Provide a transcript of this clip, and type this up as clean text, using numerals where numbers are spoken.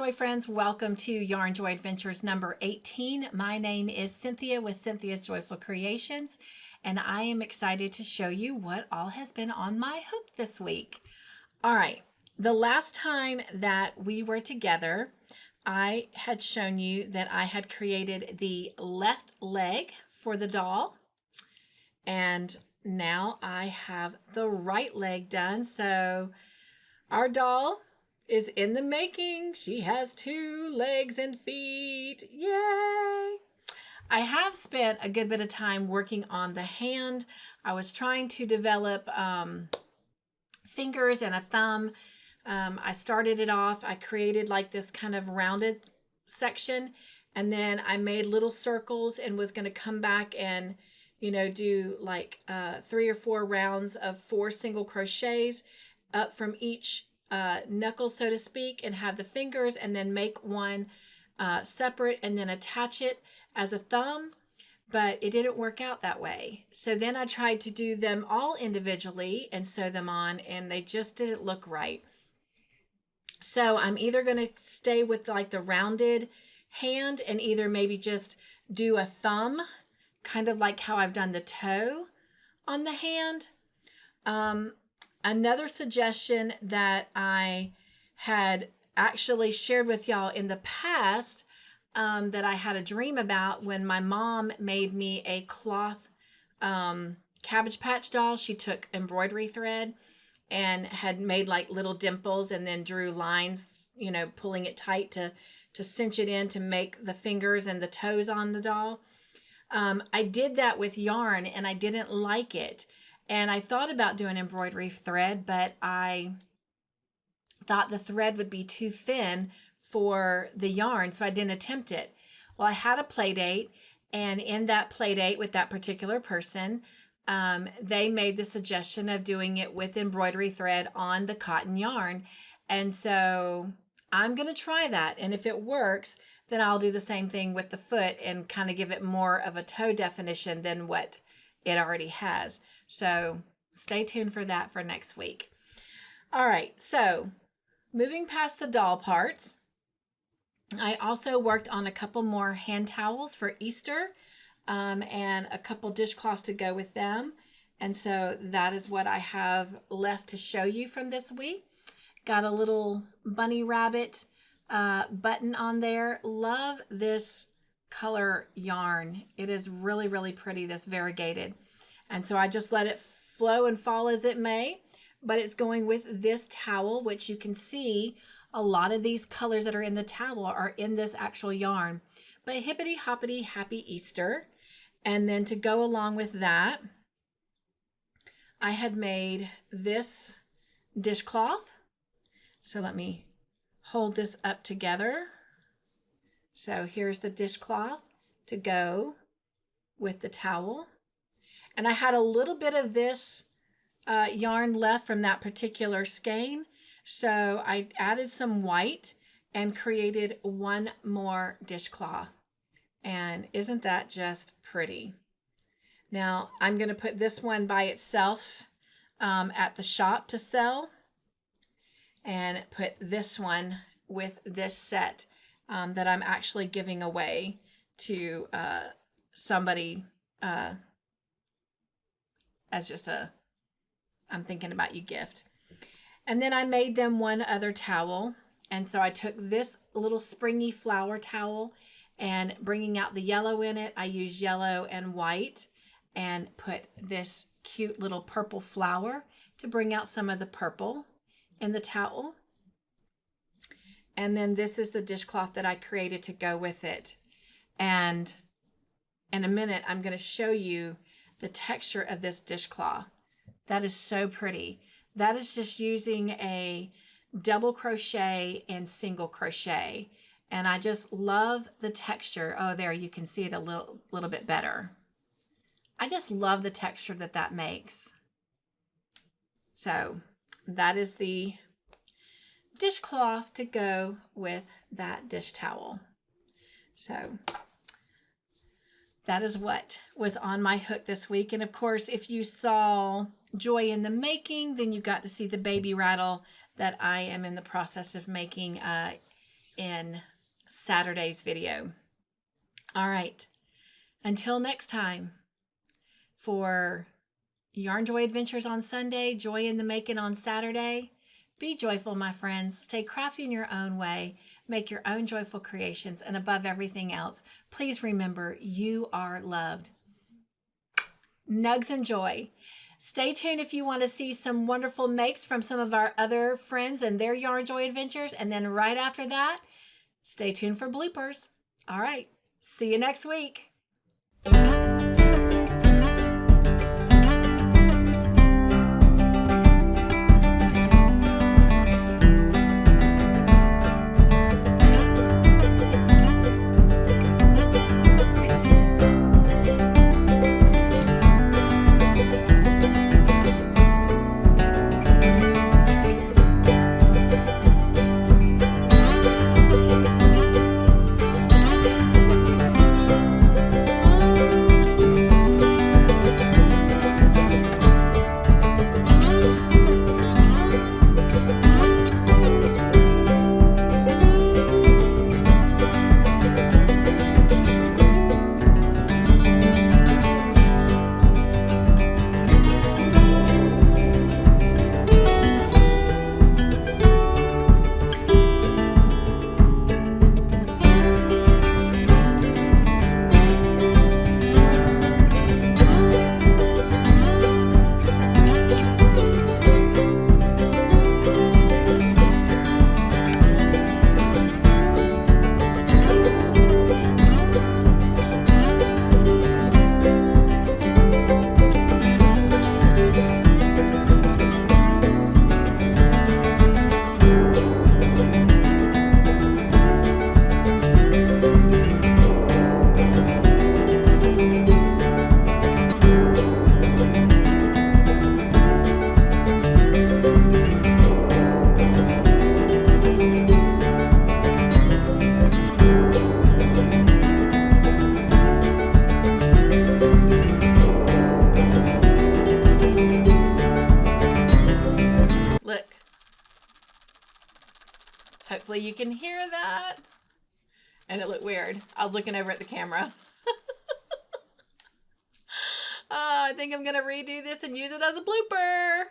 Joy friends, welcome to Yarn Joy Adventures number 18. My name is Cynthia with Cynthia's Joyful Creations, and I am excited to show you what all has been on my hook this week. All right, the last time that we were together, I had shown you that I had created the left leg for the doll, and now I have the right leg done. So our doll is in the making. She has 2 legs and feet. Yay! I have spent a good bit of time working on the hand. I was trying to develop fingers and a thumb. I started it off. I created like this kind of rounded section, and then I made little circles and was going to come back and, you know, do like 3 or 4 rounds of 4 single crochets up from each knuckle, so to speak, and have the fingers, and then make one separate and then attach it as a thumb, but it didn't work out that way. So then I tried to do them all individually and sew them on, and they just didn't look right. So I'm either going to stay with like the rounded hand and either maybe just do a thumb, kind of like how I've done the toe on the hand. Another suggestion that I had actually shared with y'all in the past, that I had a dream about when my mom made me a cloth Cabbage Patch doll. She took embroidery thread and had made like little dimples and then drew lines, you know, pulling it tight to cinch it in to make the fingers and the toes on the doll. I did that with yarn and I didn't like it. And I thought about doing embroidery thread, but I thought the thread would be too thin for the yarn, so I didn't attempt it. Well, I had a play date, and in that play date with that particular person, they made the suggestion of doing it with embroidery thread on the cotton yarn. And so I'm going to try that. And if it works, then I'll do the same thing with the foot and kind of give it more of a toe definition than what it already has. So stay tuned for that for next week. All right, so moving past the doll parts, I also worked on a couple more hand towels for Easter, and a couple dishcloths to go with them. And so that is what I have left to show you from this week. Got a little bunny rabbit button on there. Love this color yarn. It is really, really pretty, this variegated. And so I just let it flow and fall as it may, but it's going with this towel, which you can see a lot of these colors that are in the towel are in this actual yarn. But hippity hoppity happy Easter. And then to go along with that, I had made this dishcloth. So let me hold this up together. So here's the dishcloth to go with the towel. And I had a little bit of this yarn left from that particular skein. So I added some white and created one more dishcloth. And isn't that just pretty? Now I'm going to put this one by itself at the shop to sell, and put this one with this set that I'm actually giving away to somebody as just a I'm thinking about you gift. And then I made them one other towel. And so I took this little springy flower towel, and bringing out the yellow in it, I used yellow and white and put this cute little purple flower to bring out some of the purple in the towel. And then this is the dishcloth that I created to go with it. And in a minute, I'm going to show you the texture of this dishcloth. That is so pretty. That is just using a double crochet and single crochet. And I just love the texture. Oh, there, you can see it a little bit better. I just love the texture that that makes. So that is the dishcloth to go with that dish towel. So that is what was on my hook this week. And of course, if you saw Joy in the Making, then you got to see the baby rattle that I am in the process of making in Saturday's video. All right. Until next time, for Yarn Joy Adventures on Sunday, Joy in the Making on Saturday, be joyful, my friends. Stay crafty in your own way. Make your own joyful creations. And above everything else, please remember you are loved. Nugs and Joy. Stay tuned if you want to see some wonderful makes from some of our other friends and their Yarn Joy adventures. And then right after that, stay tuned for bloopers. All right. See you next week. Hopefully you can hear that. And it looked weird. I was looking over at the camera. I think I'm going to redo this and use it as a blooper.